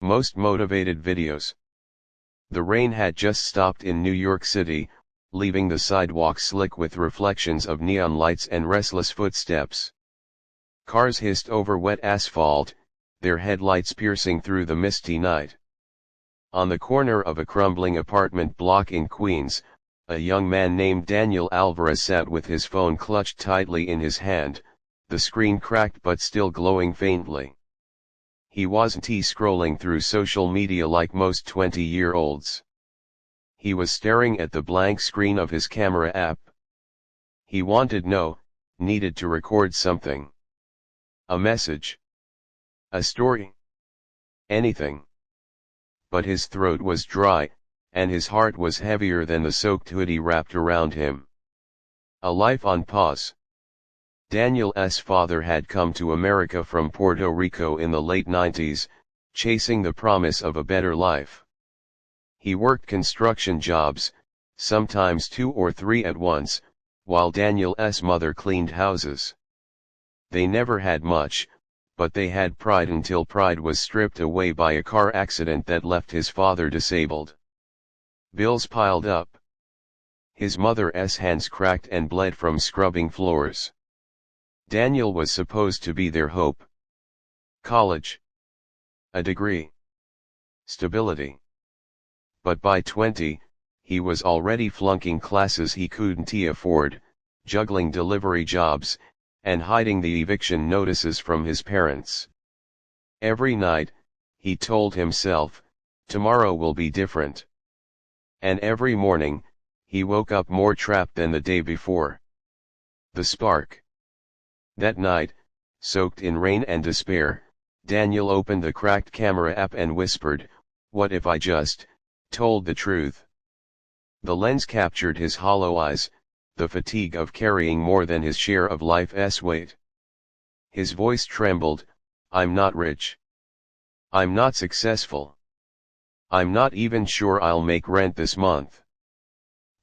Most motivated videos. The rain had just stopped in New York City, leaving the sidewalk slick with reflections of neon lights and restless footsteps. Cars hissed over wet asphalt, their headlights piercing through the misty night. On the corner of a crumbling apartment block in Queens, a young man named Daniel Alvarez sat with his phone clutched tightly in his hand, the screen cracked but still glowing faintly. He wasn't scrolling through social media like most 20-year-olds. He was staring at the blank screen of his camera app. He needed to record something. A message. A story. Anything. But his throat was dry, and his heart was heavier than the soaked hoodie wrapped around him. A life on pause. Daniel's father had come to America from Puerto Rico in the late 90s, chasing the promise of a better life. He worked construction jobs, sometimes 2 or 3 at once, while Daniel's mother cleaned houses. They never had much, but they had pride until pride was stripped away by a car accident that left his father disabled. Bills piled up. His mother's hands cracked and bled from scrubbing floors. Daniel was supposed to be their hope. College. A degree. Stability. But by 20, he was already flunking classes he couldn't afford, juggling delivery jobs, and hiding the eviction notices from his parents. Every night, he told himself, tomorrow will be different. And every morning, he woke up more trapped than the day before. The spark. That night, soaked in rain and despair, Daniel opened the cracked camera app and whispered, "What if I just told the truth?" The lens captured his hollow eyes, the fatigue of carrying more than his share of life's weight. His voice trembled, "I'm not rich. I'm not successful. I'm not even sure I'll make rent this month.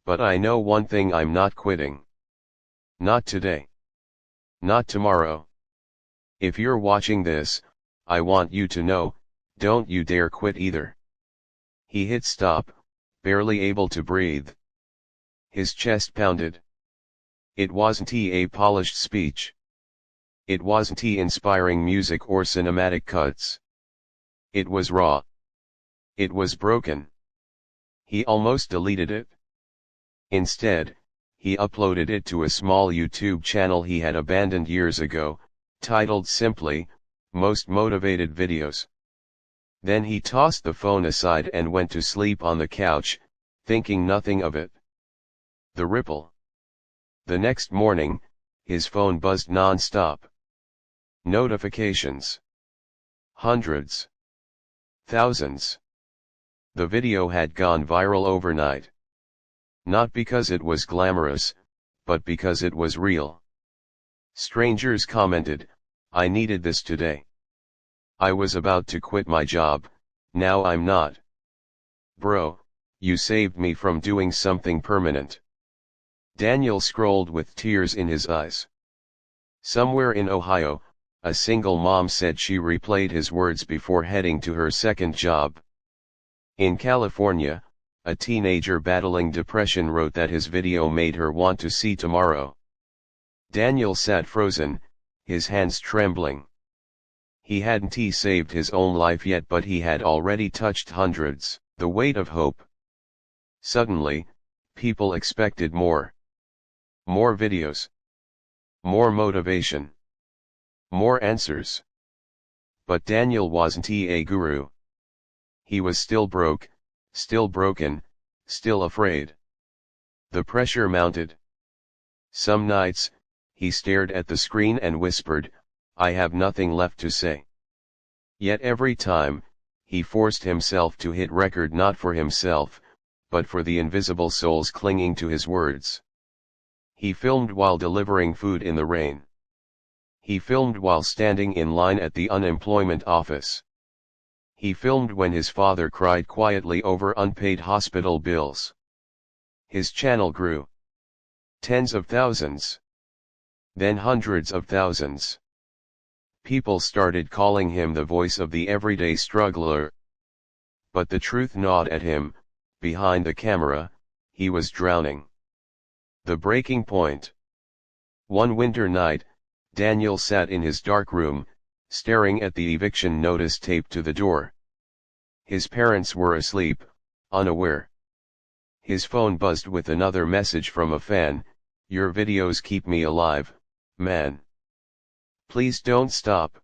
But I know one thing, I'm not quitting. Not today. Not tomorrow. If you're watching this, I want you to know, don't you dare quit either." He hit stop, barely able to breathe. His chest pounded. It wasn't a polished speech. It wasn't inspiring music or cinematic cuts. It was raw. It was broken. He almost deleted it. Instead, he uploaded it to a small YouTube channel he had abandoned years ago, titled simply, Most Motivated Videos. Then he tossed the phone aside and went to sleep on the couch, thinking nothing of it. The ripple. The next morning, his phone buzzed non-stop. Notifications. Hundreds. Thousands. The video had gone viral overnight. Not because it was glamorous, but because it was real. Strangers commented, "I needed this today. I was about to quit my job, now I'm not. Bro, you saved me from doing something permanent." Daniel scrolled with tears in his eyes. Somewhere in Ohio, a single mom said she replayed his words before heading to her second job. In California, a teenager battling depression wrote that his video made her want to see tomorrow. Daniel sat frozen, his hands trembling. He hadn't saved his own life yet, but he had already touched hundreds. The weight of hope. Suddenly, people expected more. More videos. More motivation. More answers. But Daniel wasn't a guru. He was still broke, still broken, still afraid. The pressure mounted. Some nights, he stared at the screen and whispered, "I have nothing left to say." Yet every time, he forced himself to hit record, not for himself, but for the invisible souls clinging to his words. He filmed while delivering food in the rain. He filmed while standing in line at the unemployment office. He filmed when his father cried quietly over unpaid hospital bills. His channel grew. Tens of thousands. Then hundreds of thousands. People started calling him the voice of the everyday struggler, But the truth gnawed at him. Behind the camera, he was drowning. The breaking point. One winter night, Daniel sat in his dark room, staring at the eviction notice taped to the door. His parents were asleep, unaware. His phone buzzed with another message from a fan. "Your videos keep me alive, man. Please don't stop."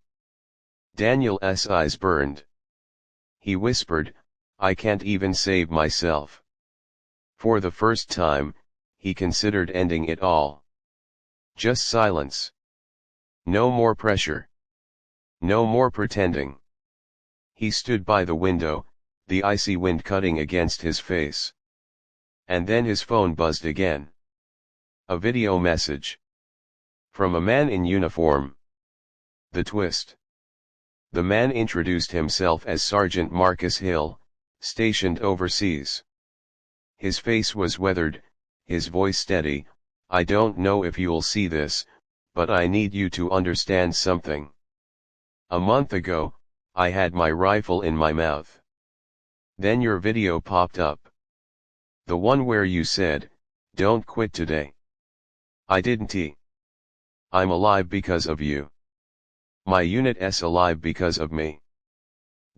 Daniel's eyes burned. He whispered, "I can't even save myself." For the first time, he considered ending it all. Just silence. No more pressure. No more pretending. He stood by the window, the icy wind cutting against his face. And then his phone buzzed again. A video message. From a man in uniform. The twist. The man introduced himself as Sergeant Marcus Hill, stationed overseas. His face was weathered, his voice steady. "I don't know if you'll see this, but I need you to understand something. A month ago, I had my rifle in my mouth. Then your video popped up. The one where you said, 'Don't quit today.' I didn't. I'm alive because of you. My unit's alive because of me.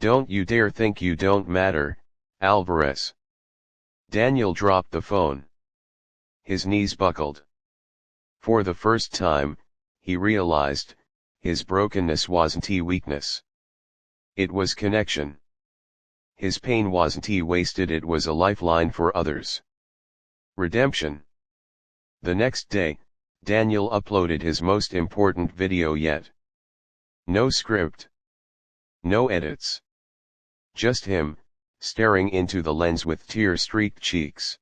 Don't you dare think you don't matter, Alvarez." Daniel dropped the phone. His knees buckled. For the first time, he realized, his brokenness wasn't weakness. It was connection. His pain wasn't wasted, it was a lifeline for others. Redemption. The next day, Daniel uploaded his most important video yet. No script. No edits. Just him, staring into the lens with tear-streaked cheeks.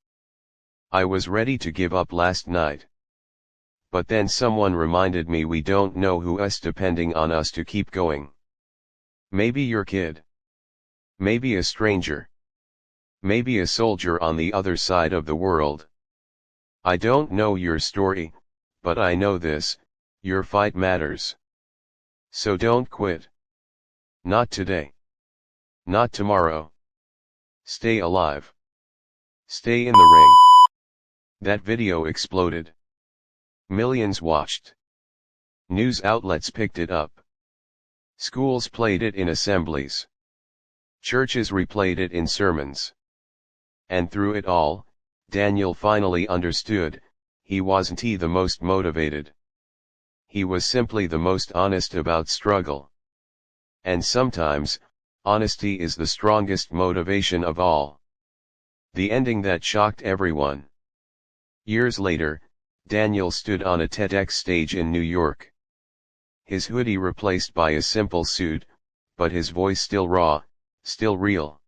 "I was ready to give up last night. But then someone reminded me we don't know who's depending on us to keep going. Maybe your kid. Maybe a stranger. Maybe a soldier on the other side of the world. I don't know your story, but I know this, your fight matters. So don't quit. Not today. Not tomorrow. Stay alive. Stay in the ring." That video exploded. Millions watched. News outlets picked it up. Schools played it in assemblies. Churches replayed it in sermons. And through it all, Daniel finally understood, he wasn't the most motivated. He was simply the most honest about struggle. And sometimes, honesty is the strongest motivation of all. The ending that shocked everyone. Years later, Daniel stood on a TEDx stage in New York. His hoodie replaced by a simple suit, but his voice still raw, still real.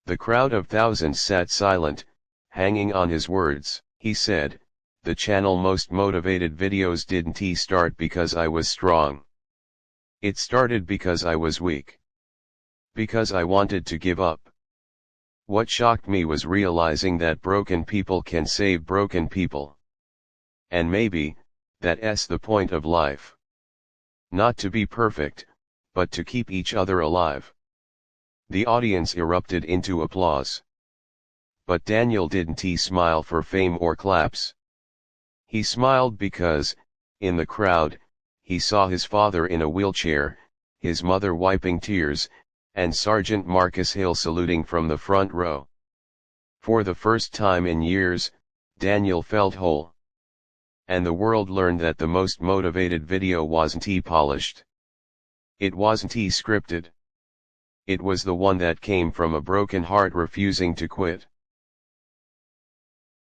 The crowd of thousands sat silent, hanging on his words. He said, "The channel most motivated videos didn't start because I was strong. It started because I was weak. Because I wanted to give up. What shocked me was realizing that broken people can save broken people. And maybe, that's the point of life. Not to be perfect, but to keep each other alive." The audience erupted into applause. But Daniel didn't smile for fame or claps. He smiled because, in the crowd, he saw his father in a wheelchair, his mother wiping tears, and Sergeant Marcus Hill saluting from the front row. For the first time in years, Daniel felt whole. And the world learned that the most motivated video wasn't polished. It wasn't scripted. It was the one that came from a broken heart refusing to quit.